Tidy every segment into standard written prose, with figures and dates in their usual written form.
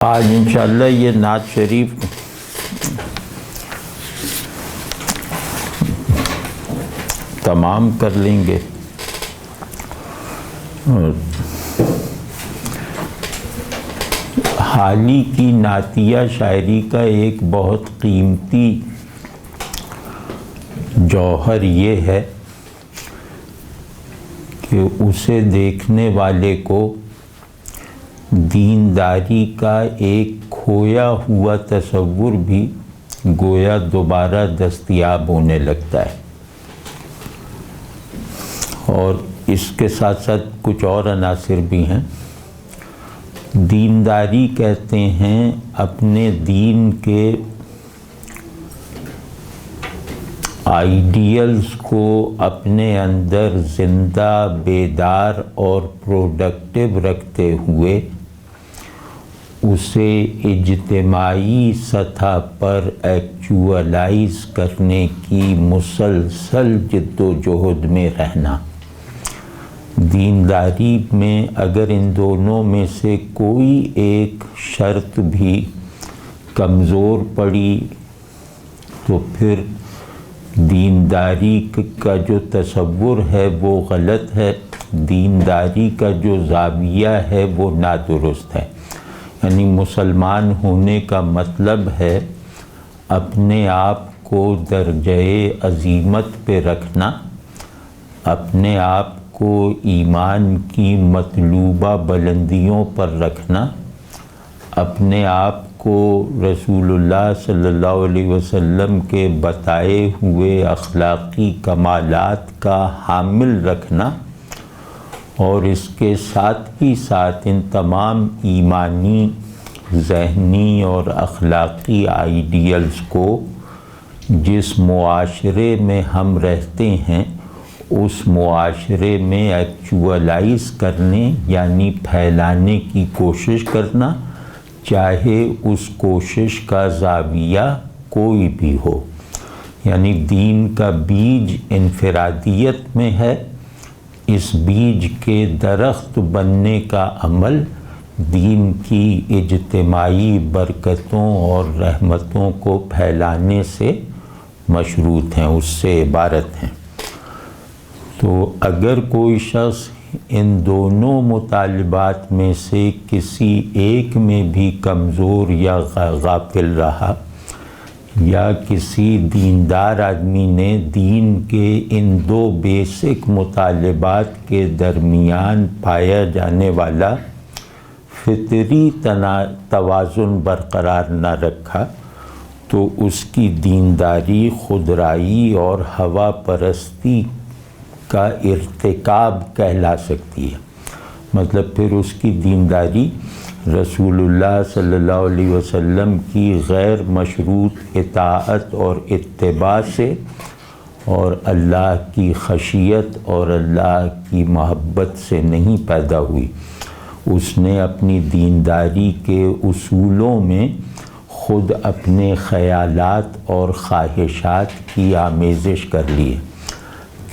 آج انشاءاللہ یہ نعت شریف تمام کر لیں گے. حالی کی نعتیہ شاعری کا ایک بہت قیمتی جوہر یہ ہے کہ اسے دیکھنے والے کو دینداری کا ایک کھویا ہوا تصور بھی گویا دوبارہ دستیاب ہونے لگتا ہے. اور اس کے ساتھ ساتھ کچھ اور عناصر بھی ہیں. دینداری کہتے ہیں اپنے دین کے آئیڈیلز کو اپنے اندر زندہ، بیدار اور پروڈکٹیو رکھتے ہوئے اسے اجتماعی سطح پر ایکچوئلائز کرنے کی مسلسل جد و جہد میں رہنا. دینداری میں اگر ان دونوں میں سے کوئی ایک شرط بھی کمزور پڑی تو پھر دینداری کا جو تصور ہے وہ غلط ہے، دینداری کا جو زاویہ ہے وہ نادرست ہے. یعنی مسلمان ہونے کا مطلب ہے اپنے آپ کو درجۂ عظیمت پہ رکھنا، اپنے آپ کو ایمان کی مطلوبہ بلندیوں پر رکھنا، اپنے آپ کو رسول اللہ صلی اللہ علیہ وسلم کے بتائے ہوئے اخلاقی کمالات کا حامل رکھنا، اور اس کے ساتھ ہی ساتھ ان تمام ایمانی، ذہنی اور اخلاقی آئیڈیلز کو جس معاشرے میں ہم رہتے ہیں اس معاشرے میں ایکچوئلائز کرنے یعنی پھیلانے کی کوشش کرنا، چاہے اس کوشش کا زاویہ کوئی بھی ہو. یعنی دین کا بیج انفرادیت میں ہے، اس بیج کے درخت بننے کا عمل دین کی اجتماعی برکتوں اور رحمتوں کو پھیلانے سے مشروط ہیں، اس سے عبارت ہیں. تو اگر کوئی شخص ان دونوں مطالبات میں سے کسی ایک میں بھی کمزور یا غافل رہا، یا کسی دیندار آدمی نے دین کے ان دو بیسک مطالبات کے درمیان پایا جانے والا فطری توازن برقرار نہ رکھا، تو اس کی دینداری خودرائی اور ہوا پرستی کا ارتکاب کہلا سکتی ہے. مطلب پھر اس کی دینداری رسول اللہ صلی اللہ علیہ وسلم کی غیر مشروط اطاعت اور اتباع سے اور اللہ کی خشیت اور اللہ کی محبت سے نہیں پیدا ہوئی. اس نے اپنی دینداری کے اصولوں میں خود اپنے خیالات اور خواہشات کی آمیزش کر لی ہے.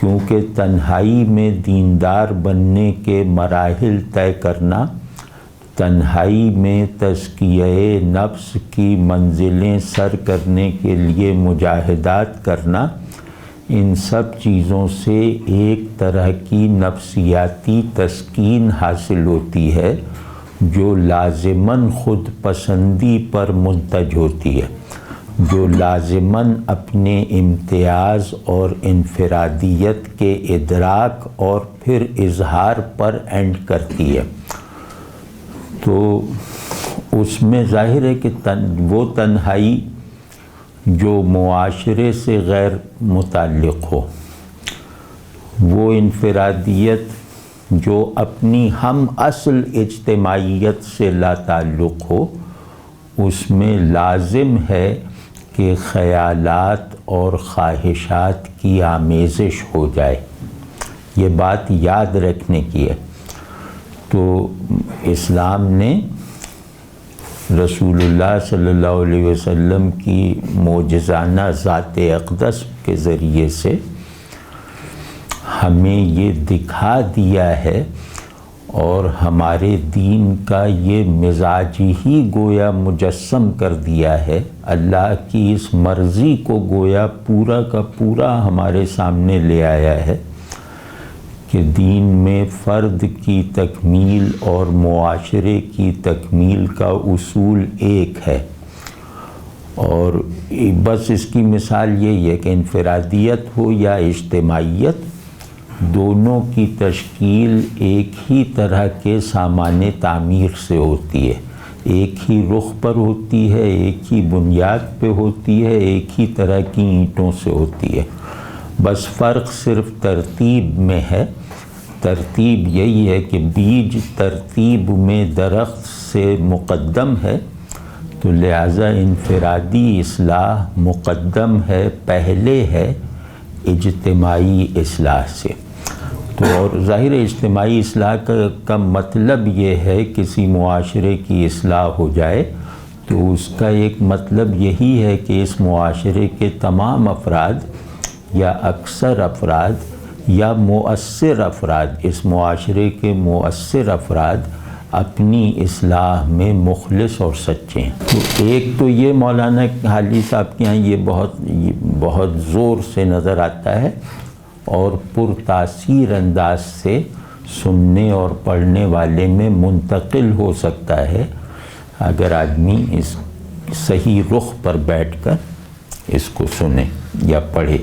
کیونکہ تنہائی میں دیندار بننے کے مراحل طے کرنا، تنہائی میں تزکیہ نفس کی منزلیں سر کرنے کے لیے مجاہدات کرنا، ان سب چیزوں سے ایک طرح کی نفسیاتی تسکین حاصل ہوتی ہے جو لازماً خود پسندی پر منتج ہوتی ہے، جو لازماً اپنے امتیاز اور انفرادیت کے ادراک اور پھر اظہار پر اینڈ کرتی ہے. تو اس میں ظاہر ہے کہ وہ تنہائی جو معاشرے سے غیر متعلق ہو، وہ انفرادیت جو اپنی ہم اصل اجتماعیت سے لا تعلق ہو، اس میں لازم ہے کہ خیالات اور خواہشات کی آمیزش ہو جائے. یہ بات یاد رکھنے کی ہے. تو اسلام نے رسول اللہ صلی اللہ علیہ وسلم کی معجزانہ ذات اقدس کے ذریعے سے ہمیں یہ دکھا دیا ہے اور ہمارے دین کا یہ مزاج ہی گویا مجسم کر دیا ہے، اللہ کی اس مرضی کو گویا پورا کا پورا ہمارے سامنے لے آیا ہے کہ دین میں فرد کی تکمیل اور معاشرے کی تکمیل کا اصول ایک ہے، اور بس اس کی مثال یہی ہے کہ انفرادیت ہو یا اجتماعیت، دونوں کی تشکیل ایک ہی طرح کے سامان تعمیر سے ہوتی ہے، ایک ہی رخ پر ہوتی ہے، ایک ہی بنیاد پہ ہوتی ہے، ایک ہی طرح کی اینٹوں سے ہوتی ہے، بس فرق صرف ترتیب میں ہے۔ ترتیب یہی ہے کہ بیج ترتیب میں درخت سے مقدم ہے، تو لہٰذا انفرادی اصلاح مقدم ہے، پہلے ہے اجتماعی اصلاح سے۔ تو اور ظاہر اجتماعی اصلاح کا مطلب یہ ہے کسی معاشرے کی اصلاح ہو جائے تو اس کا ایک مطلب یہی ہے کہ اس معاشرے کے تمام افراد یا اکثر افراد یا مؤثر افراد، اس معاشرے کے مؤثر افراد اپنی اصلاح میں مخلص اور سچے ہیں۔ تو ایک تو یہ مولانا حالی صاحب کے ہاں یہ بہت زور سے نظر آتا ہے اور پرتاثیر انداز سے سننے اور پڑھنے والے میں منتقل ہو سکتا ہے اگر آدمی اس صحیح رخ پر بیٹھ کر اس کو سنے یا پڑھے۔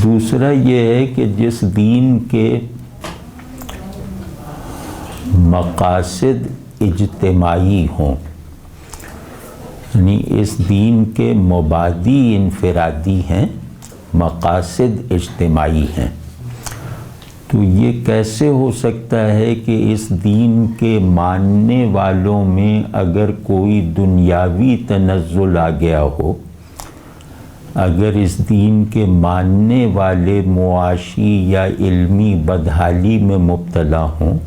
دوسرا یہ ہے کہ جس دین کے مقاصد اجتماعی ہوں، یعنی اس دین کے مبادی انفرادی ہیں، مقاصد اجتماعی ہیں، تو یہ کیسے ہو سکتا ہے کہ اس دین کے ماننے والوں میں اگر کوئی دنیاوی تنزل آ گیا ہو، اگر اس دین کے ماننے والے معاشی یا علمی بدحالی میں مبتلا ہوں،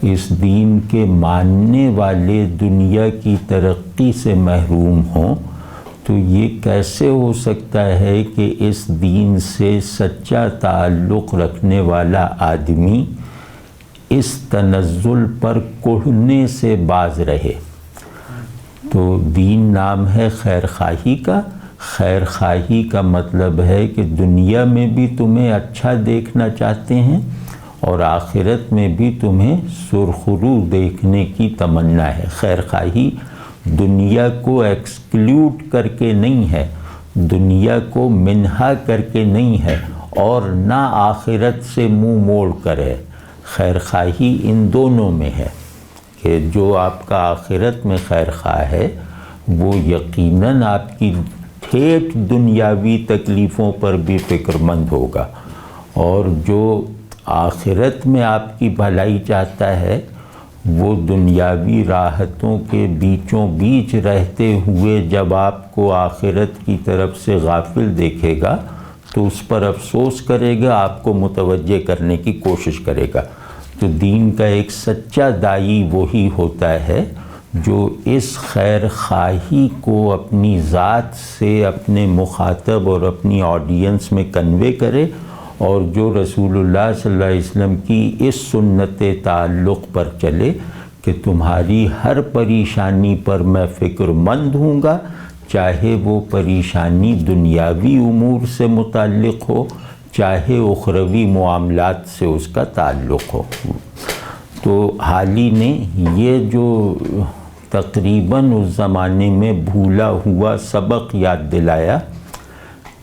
اس دین کے ماننے والے دنیا کی ترقی سے محروم ہوں، تو یہ کیسے ہو سکتا ہے کہ اس دین سے سچا تعلق رکھنے والا آدمی اس تنزل پر کڑھنے سے باز رہے؟ تو دین نام ہے خیر خواہی کا، خیر خواہی کا مطلب ہے کہ دنیا میں بھی تمہیں اچھا دیکھنا چاہتے ہیں اور آخرت میں بھی تمہیں سرخرو دیکھنے کی تمنا ہے۔ خیر خواہی دنیا کو ایکسکلیوڈ کر کے نہیں ہے، دنیا کو منہا کر کے نہیں ہے، اور نہ آخرت سے منہ موڑ کر ہے۔ خیر خواہی ان دونوں میں ہے کہ جو آپ کا آخرت میں خیر خواہ ہے وہ یقیناً آپ کی ٹھیٹ دنیاوی تکلیفوں پر بھی فکر مند ہوگا، اور جو آخرت میں آپ کی بھلائی چاہتا ہے وہ دنیاوی راحتوں کے بیچوں بیچ رہتے ہوئے جب آپ کو آخرت کی طرف سے غافل دیکھے گا تو اس پر افسوس کرے گا، آپ کو متوجہ کرنے کی کوشش کرے گا۔ تو دین کا ایک سچا داعی وہی ہوتا ہے جو اس خیر خواہی کو اپنی ذات سے اپنے مخاطب اور اپنی آڈینس میں کنوے کرے، اور جو رسول اللہ صلی اللہ علیہ وسلم کی اس سنت تعلق پر چلے کہ تمہاری ہر پریشانی پر میں فکر مند ہوں گا، چاہے وہ پریشانی دنیاوی امور سے متعلق ہو چاہے اخروی معاملات سے اس کا تعلق ہو۔ تو حالی نے یہ جو تقریباً اس زمانے میں بھولا ہوا سبق یاد دلایا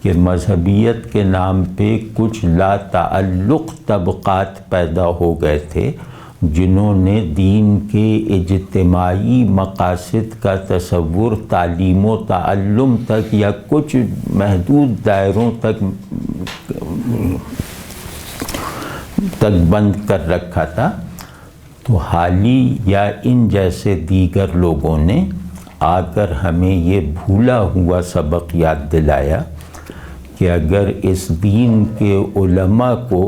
کہ مذہبیت کے نام پہ کچھ لا تعلق طبقات پیدا ہو گئے تھے جنہوں نے دین کے اجتماعی مقاصد کا تصور تعلیم و تعلم تک یا کچھ محدود دائروں تک بند کر رکھا تھا۔ تو حالی یا ان جیسے دیگر لوگوں نے آ کر ہمیں یہ بھولا ہوا سبق یاد دلایا کہ اگر اس دین کے علماء کو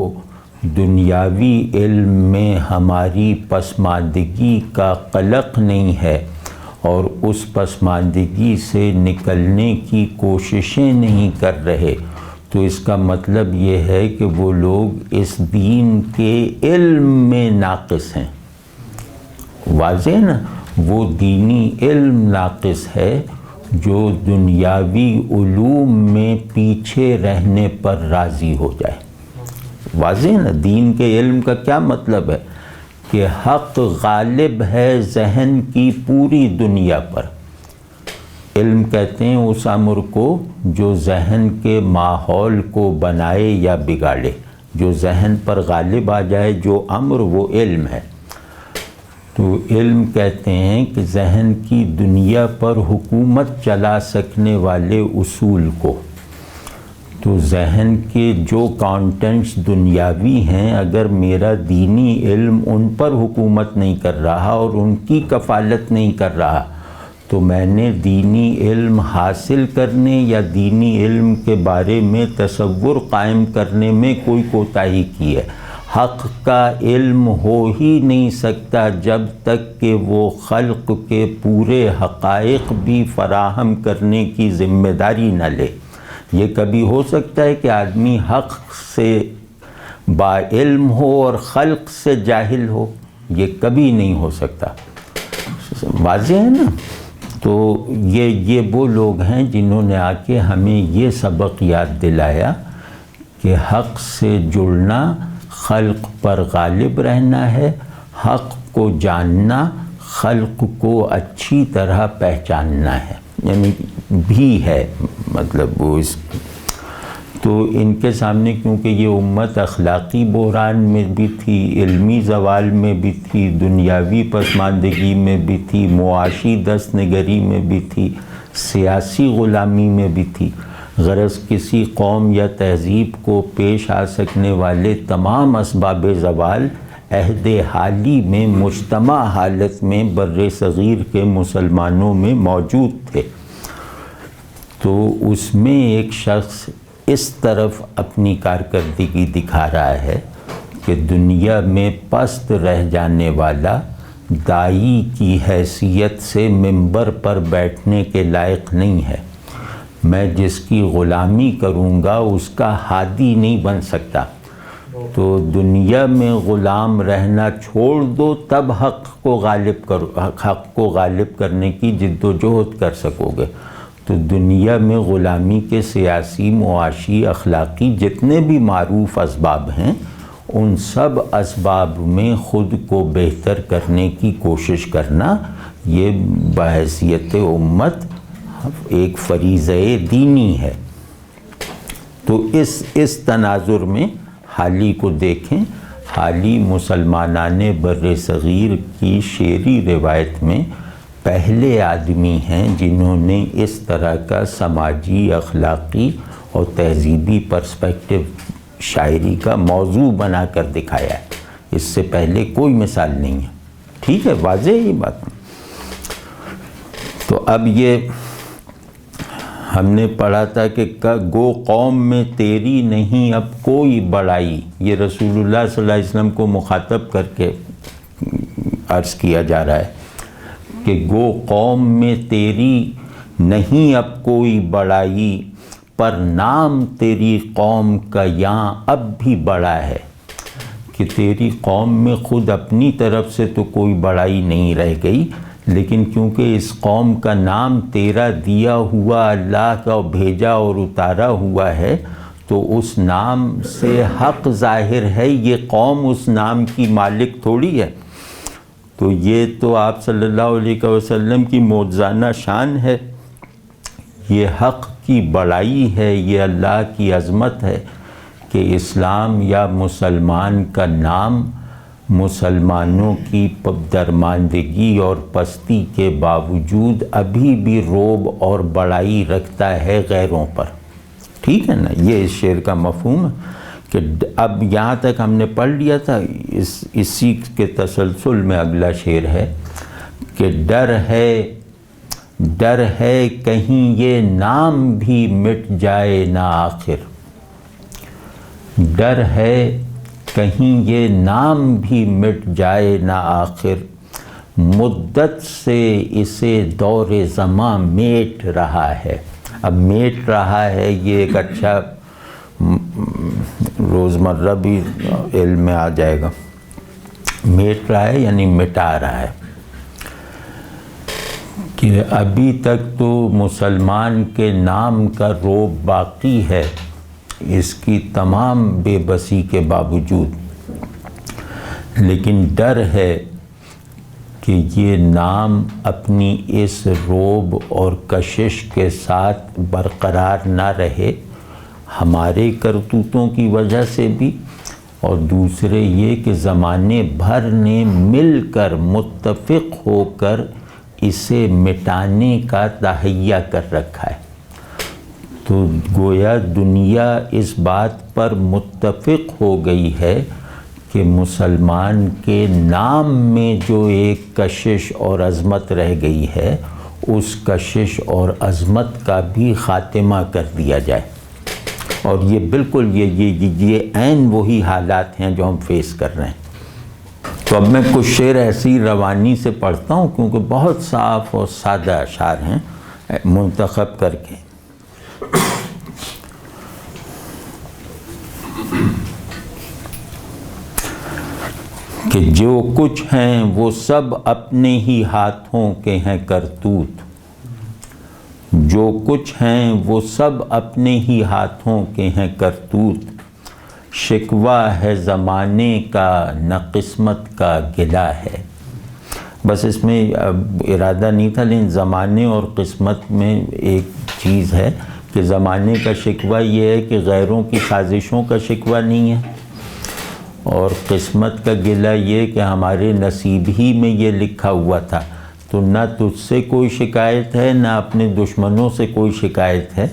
دنیاوی علم میں ہماری پسماندگی کا قلق نہیں ہے اور اس پسماندگی سے نکلنے کی کوششیں نہیں کر رہے، تو اس کا مطلب یہ ہے کہ وہ لوگ اس دین کے علم میں ناقص ہیں. واضح ہے نا؟ وہ دینی علم ناقص ہے جو دنیاوی علوم میں پیچھے رہنے پر راضی ہو جائے. واضح ہے نا؟ دین کے علم کا کیا مطلب ہے؟ کہ حق غالب ہے ذہن کی پوری دنیا پر. علم کہتے ہیں اس امر کو جو ذہن کے ماحول کو بنائے یا بگاڑے. جو ذہن پر غالب آ جائے جو امر، وہ علم ہے. تو علم کہتے ہیں کہ ذہن کی دنیا پر حکومت چلا سکنے والے اصول کو. تو ذہن کے جو کانٹینٹس دنیاوی ہیں، اگر میرا دینی علم ان پر حکومت نہیں کر رہا اور ان کی کفالت نہیں کر رہا، تو میں نے دینی علم حاصل کرنے یا دینی علم کے بارے میں تصور قائم کرنے میں کوئی کوتاہی کی ہے. حق کا علم ہو ہی نہیں سکتا جب تک کہ وہ خلق کے پورے حقائق بھی فراہم کرنے کی ذمہ داری نہ لے. یہ کبھی ہو سکتا ہے کہ آدمی حق سے با علم ہو اور خلق سے جاہل ہو؟ یہ کبھی نہیں ہو سکتا. واضح ہے نا؟ تو یہ وہ لوگ ہیں جنہوں نے آ کے ہمیں یہ سبق یاد دلایا کہ حق سے جڑنا، خلق پر غالب رہنا ہے، حق کو جاننا، خلق کو اچھی طرح پہچاننا ہے. یعنی بھی ہے مطلب وہ اس. تو ان کے سامنے کیونکہ یہ امت اخلاقی بحران میں بھی تھی، علمی زوال میں بھی تھی، دنیاوی پسماندگی میں بھی تھی، معاشی دست نگری میں بھی تھی، سیاسی غلامی میں بھی تھی. غرض کسی قوم یا تہذیب کو پیش آ سکنے والے تمام اسباب زوال عہد حالی میں مجتمع حالت میں بر صغیر کے مسلمانوں میں موجود تھے. تو اس میں ایک شخص اس طرف اپنی کارکردگی دکھا رہا ہے کہ دنیا میں پست رہ جانے والا داعی کی حیثیت سے منبر پر بیٹھنے کے لائق نہیں ہے. میں جس کی غلامی کروں گا اس کا ہادی نہیں بن سکتا. تو دنیا میں غلام رہنا چھوڑ دو، تب حق کو غالب کرنے کی جد و جہد کر سکو گے. تو دنیا میں غلامی کے سیاسی، معاشی، اخلاقی جتنے بھی معروف اسباب ہیں، ان سب اسباب میں خود کو بہتر کرنے کی کوشش کرنا، یہ بحیثیت امت ایک فریضہ دینی ہے. تو اس تناظر میں حالی کو دیکھیں. حالی مسلمانان بر صغیر کی شعری روایت میں پہلے آدمی ہیں جنہوں نے اس طرح کا سماجی، اخلاقی اور تہذیبی پرسپیکٹو شاعری کا موضوع بنا کر دکھایا ہے. اس سے پہلے کوئی مثال نہیں ہے. ٹھیک ہے؟ واضح ہے یہ بات. تو اب یہ ہم نے پڑھا تھا کہ گو قوم میں تیری نہیں اب کوئی بڑائی. یہ رسول اللہ صلی اللہ علیہ وسلم کو مخاطب کر کے عرض کیا جا رہا ہے کہ گو قوم میں تیری نہیں اب کوئی بڑائی، پر نام تیری قوم کا یہاں اب بھی بڑا ہے. کہ تیری قوم میں خود اپنی طرف سے تو کوئی بڑائی نہیں رہ گئی، لیکن کیونکہ اس قوم کا نام تیرا دیا ہوا، اللہ کا بھیجا اور اتارا ہوا ہے، تو اس نام سے حق ظاہر ہے. یہ قوم اس نام کی مالک تھوڑی ہے. تو یہ تو آپ صلی اللہ علیہ وسلم کی معجزانہ شان ہے، یہ حق کی بڑائی ہے، یہ اللہ کی عظمت ہے کہ اسلام یا مسلمان کا نام مسلمانوں کی درماندگی اور پستی کے باوجود ابھی بھی رعب اور بڑائی رکھتا ہے غیروں پر. ٹھیک ہے نا؟ یہ اس شعر کا مفہوم ہے. کہ اب یہاں تک ہم نے پڑھ لیا تھا. اسی کے تسلسل میں اگلا شعر ہے کہ ڈر ہے کہیں یہ نام بھی مٹ جائے نہ آخر. ڈر ہے کہیں یہ نام بھی مٹ جائے نہ آخر، مدت سے اسے دور زماں میٹ رہا ہے. اب میٹ رہا ہے، یہ ایک اچھا روزمرہ بھی علم میں آ جائے گا. میٹ رہا ہے یعنی مٹا رہا ہے. کہ ابھی تک تو مسلمان کے نام کا رعب باقی ہے اس کی تمام بے بسی کے باوجود، لیکن ڈر ہے کہ یہ نام اپنی اس رعب اور کشش کے ساتھ برقرار نہ رہے، ہمارے کرتوتوں کی وجہ سے بھی، اور دوسرے یہ کہ زمانے بھر نے مل کر متفق ہو کر اسے مٹانے کا تہیہ کر رکھا ہے. تو گویا دنیا اس بات پر متفق ہو گئی ہے کہ مسلمان کے نام میں جو ایک کشش اور عظمت رہ گئی ہے اس کشش اور عظمت کا بھی خاتمہ کر دیا جائے. اور یہ بالکل یہ عین وہی حالات ہیں جو ہم فیس کر رہے ہیں. تو اب میں کچھ شعر ایسی روانی سے پڑھتا ہوں کیونکہ بہت صاف اور سادہ اشعار ہیں منتخب کر کے. کہ جو کچھ ہیں وہ سب اپنے ہی ہاتھوں کے ہیں کرتوت، جو کچھ ہیں وہ سب اپنے ہی ہاتھوں کے ہیں کرتوت، شکوہ ہے زمانے کا نہ قسمت کا گلہ ہے. بس اس میں ارادہ نہیں تھا، لیکن زمانے اور قسمت میں ایک چیز ہے کہ زمانے کا شکوہ یہ ہے کہ غیروں کی سازشوں کا شکوہ نہیں ہے، اور قسمت کا گلہ یہ کہ ہمارے نصیب ہی میں یہ لکھا ہوا تھا. تو نہ تجھ سے کوئی شکایت ہے نہ اپنے دشمنوں سے کوئی شکایت ہے.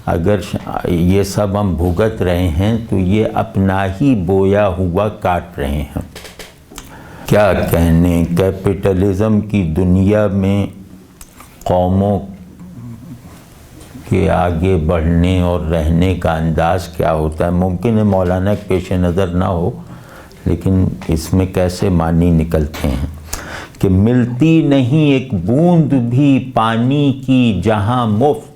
اگر یہ سب ہم بھگت رہے ہیں تو یہ اپنا ہی بویا ہوا کاٹ رہے ہیں. کیا کہنے کیپٹلزم کی دنیا میں قوموں کے آگے بڑھنے اور رہنے کا انداز کیا ہوتا ہے. ممکن ہے مولانا کے پیش نظر نہ ہو، لیکن اس میں کیسے معنی نکلتے ہیں کہ ملتی نہیں ایک بوند بھی پانی کی جہاں مفت،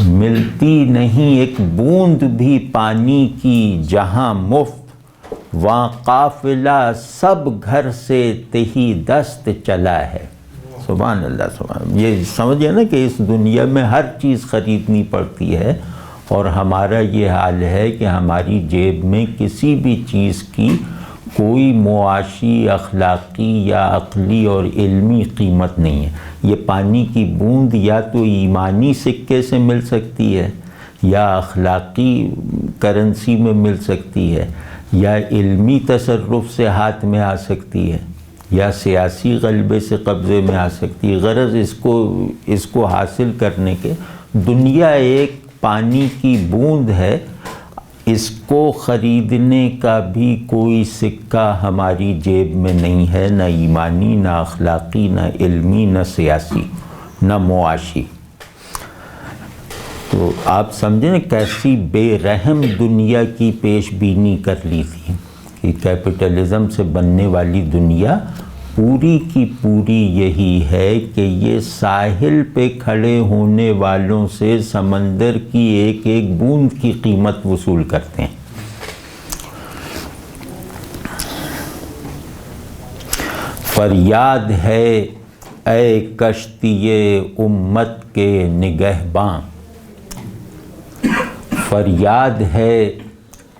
ملتی نہیں ایک بوند بھی پانی کی جہاں مفت، وہاں قافلہ سب گھر سے تہی دست چلا ہے. سبحان اللہ سبحان اللہ. یہ سمجھے نا کہ اس دنیا میں ہر چیز خریدنی پڑتی ہے، اور ہمارا یہ حال ہے کہ ہماری جیب میں کسی بھی چیز کی کوئی معاشی، اخلاقی یا عقلی اور علمی قیمت نہیں ہے. یہ پانی کی بوند یا تو ایمانی سکے سے مل سکتی ہے، یا اخلاقی کرنسی میں مل سکتی ہے، یا علمی تصرف سے ہاتھ میں آ سکتی ہے، یا سیاسی غلبے سے قبضے میں آ سکتی ہے. غرض اس کو حاصل کرنے کے دنیا ایک پانی کی بوند ہے. اس کو خریدنے کا بھی کوئی سکہ ہماری جیب میں نہیں ہے، نہ ایمانی، نہ اخلاقی، نہ علمی، نہ سیاسی، نہ معاشی. تو آپ سمجھیں کیسی بے رحم دنیا کی پیش بینی کر لی تھی کہ کیپٹلزم سے بننے والی دنیا پوری کی پوری یہی ہے کہ یہ ساحل پہ کھڑے ہونے والوں سے سمندر کی ایک ایک بوند کی قیمت وصول کرتے ہیں. فریاد ہے اے کشتی امت کے نگہباں، فریاد ہے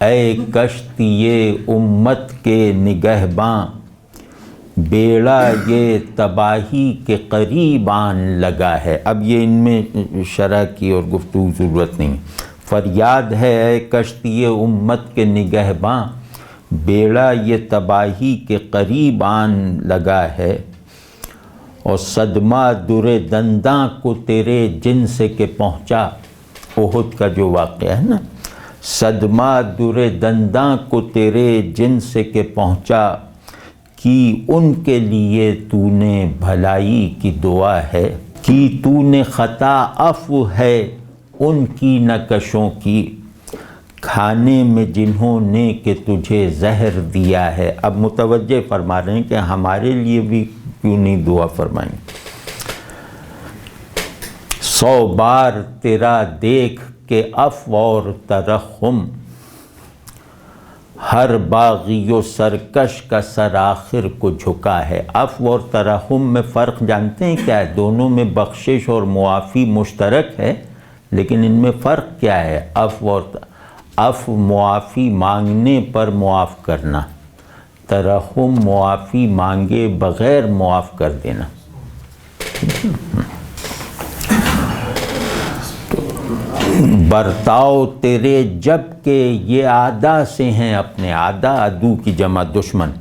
اے کشتی امت کے نگہباں، بیڑا یہ تباہی کے قریب آن لگا ہے. اب یہ ان میں شرح کی اور گفتگو ضرورت نہیں. فریاد ہے اے کشتی امت کے نگہباں، بیڑا یہ تباہی کے قریب آن لگا ہے، اور صدمہ در دنداں کو تیرے جن سے کہ پہنچا. احد کا جو واقعہ ہے نا، صدمہ در دنداں کو تیرے جن سے کہ پہنچا، کی ان کے لیے تو نے بھلائی کی دعا ہے، کی تو نے خطا عفو ہے ان کی نکشوں کی، کھانے میں جنہوں نے کہ تجھے زہر دیا ہے. اب متوجہ فرما رہے ہیں کہ ہمارے لیے بھی کیوں نہیں دعا فرمائیں. 100 بار تیرا دیکھ کہ عفو اور ترحم ہر باغی و سرکش کا سر آخر کو جھکا ہے۔ عفو اور ترحم میں فرق جانتے ہیں کیا ہے؟ دونوں میں بخشش اور معافی مشترک ہے، لیکن ان میں فرق کیا ہے؟ عفو معافی مانگنے پر معاف کرنا، ترحم معافی مانگے بغیر معاف کر دینا۔ برتاؤ تیرے جب کہ یہ عادا سے ہیں اپنے، عادا عدو کی جمع دشمن،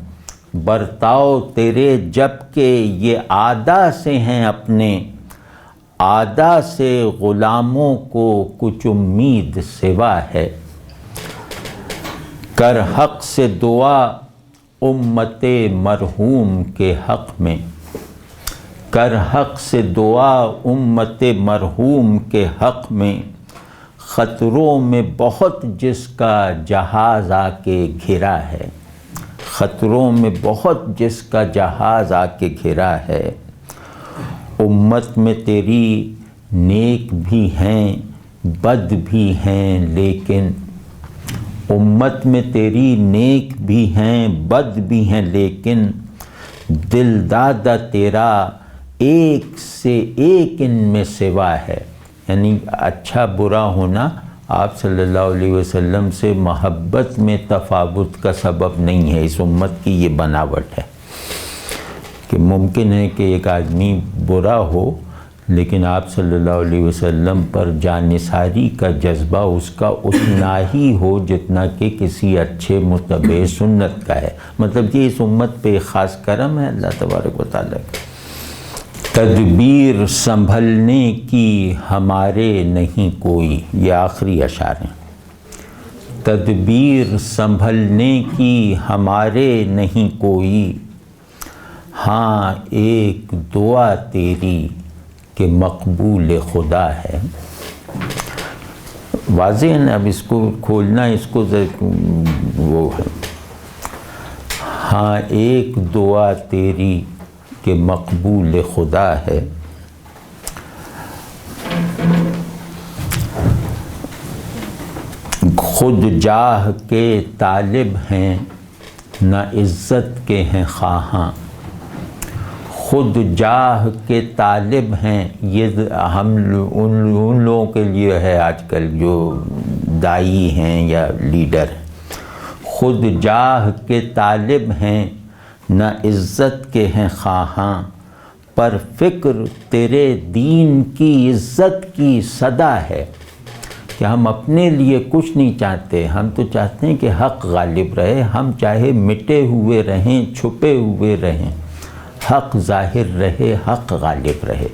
برتاؤ تیرے جب کہ یہ عادا سے ہیں اپنے، عادا سے غلاموں کو کچھ امید سوا ہے۔ کر حق سے دعا امت مرحوم کے حق میں، کر حق سے دعا امت مرحوم کے حق میں، خطروں میں بہت جس کا جہاز آ کے گھرا ہے، خطروں میں بہت جس کا جہاز آ کے گھرا ہے۔ امت میں تیری نیک بھی ہیں بد بھی ہیں لیکن، امت میں تیری نیک بھی ہیں بد بھی ہیں لیکن، دل دادا تیرا ایک سے ایک ان میں سوا ہے۔ یعنی اچھا برا ہونا آپ صلی اللہ علیہ وسلم سے محبت میں تفاوت کا سبب نہیں ہے۔ اس امت کی یہ بناوٹ ہے کہ ممکن ہے کہ ایک آدمی برا ہو لیکن آپ صلی اللہ علیہ وسلم پر جانثاری کا جذبہ اس کا اتنا ہی ہو جتنا کہ کسی اچھے متبع سنت کا ہے۔ مطلب کہ اس امت پہ ایک خاص کرم ہے اللہ تبارک و تعالیٰ کا۔ تدبیر سنبھلنے کی ہمارے نہیں کوئی، یہ آخری اشعار ہیں۔ تدبیر سنبھلنے کی ہمارے نہیں کوئی، ہاں ایک دعا تیری کہ مقبول خدا ہے۔ واضح ہے نا؟ اب اس کو کھولنا اس کو وہ ہے، ہاں ایک دعا تیری کہ مقبول خدا ہے۔ خود جاہ کے طالب ہیں نہ عزت کے ہیں خواہاں، خود جاہ کے طالب ہیں، یہ ہم ان لوگوں کے لیے ہے آج کل جو دائی ہیں یا لیڈر، خود جاہ کے طالب ہیں نہ عزت کے ہیں خواہاں، پر فکر تیرے دین کی عزت کی صدا ہے۔ کہ ہم اپنے لیے کچھ نہیں چاہتے، ہم تو چاہتے ہیں کہ حق غالب رہے، ہم چاہے مٹے ہوئے رہیں چھپے ہوئے رہیں، حق ظاہر رہے، حق غالب رہے۔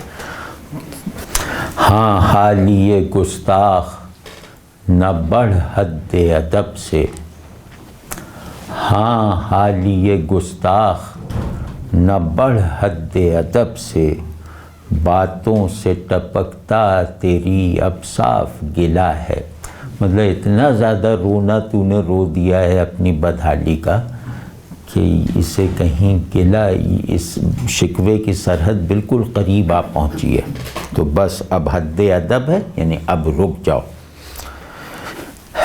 ہاں حالیے گستاخ نہ بڑھ حد ادب سے، ہاں حالیے گستاخ نہ بڑھ حد ادب سے، باتوں سے ٹپکتا تیری اب صاف گلہ ہے۔ مطلب اتنا زیادہ رونا تو نے رو دیا ہے اپنی بدحالی کا کہ اسے کہیں گلہ، اس شکوے کی سرحد بالکل قریب آ پہنچی ہے، تو بس اب حد ادب ہے، یعنی اب رک جاؤ۔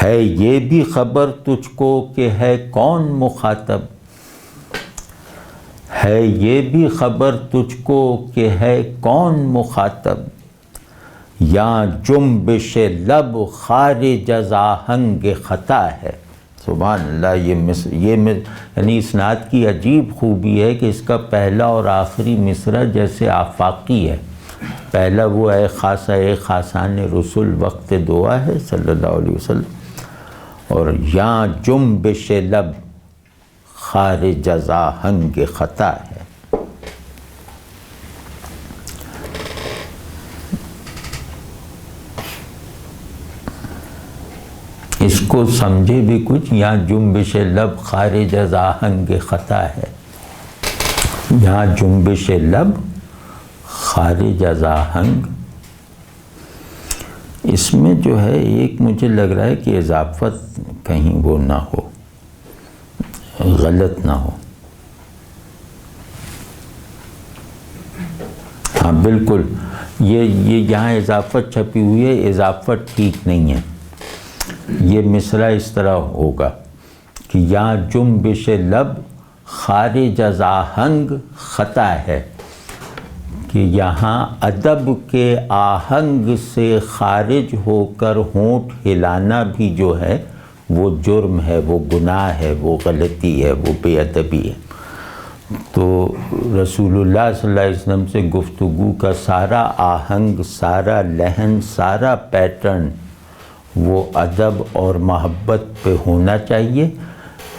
ہے یہ بھی خبر تجھ کو کہ ہے کون مخاطب، ہے یہ بھی خبر تجھ کو کہ ہے کون مخاطب، یا جنبش لب خارج از آہنگ خطا ہے۔ سبحان اللہ، یعنی اسناد کی عجیب خوبی ہے کہ اس کا پہلا اور آخری مصرع جیسے آفاقی ہے۔ پہلا وہ اے خاصہ اے خاصان رسول وقت دعا ہے صلی اللہ علیہ وسلم، اور یا جنبش لب خارج از آہنگ خطا ہے۔ اس کو سمجھے بھی کچھ، یا جنبش لب خارج از آہنگ خطا ہے، یا جنبش لب خارج از آہنگ، اس میں جو ہے ایک مجھے لگ رہا ہے کہ اضافت کہیں وہ نہ ہو، غلط نہ ہو۔ ہاں بالکل، یہ یہاں اضافت چھپی ہوئی ہے، اضافت ٹھیک نہیں ہے. یہ مصرع اس طرح ہوگا کہ یہاں جنبش لب خارج از آہنگ خطا ہے، کہ یہاں ادب کے آہنگ سے خارج ہو کر ہونٹ ہلانا بھی جو ہے وہ جرم ہے، وہ گناہ ہے، وہ غلطی ہے، وہ بے ادبی ہے. تو رسول اللہ صلی اللہ علیہ وسلم سے گفتگو کا سارا آہنگ، سارا لحن، سارا پیٹرن وہ ادب اور محبت پہ ہونا چاہیے.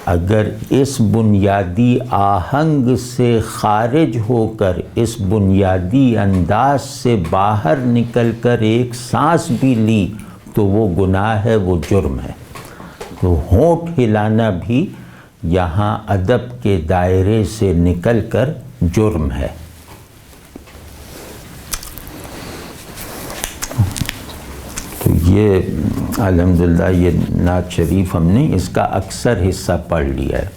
اگر اس بنیادی آہنگ سے خارج ہو کر، اس بنیادی انداز سے باہر نکل کر ایک سانس بھی لی تو وہ گناہ ہے، وہ جرم ہے. تو ہونٹ ہلانا بھی یہاں ادب کے دائرے سے نکل کر جرم ہے. تو یہ الحمدللہ یہ نعت شریف ہم نے اس کا اکثر حصہ پڑھ لیا ہے.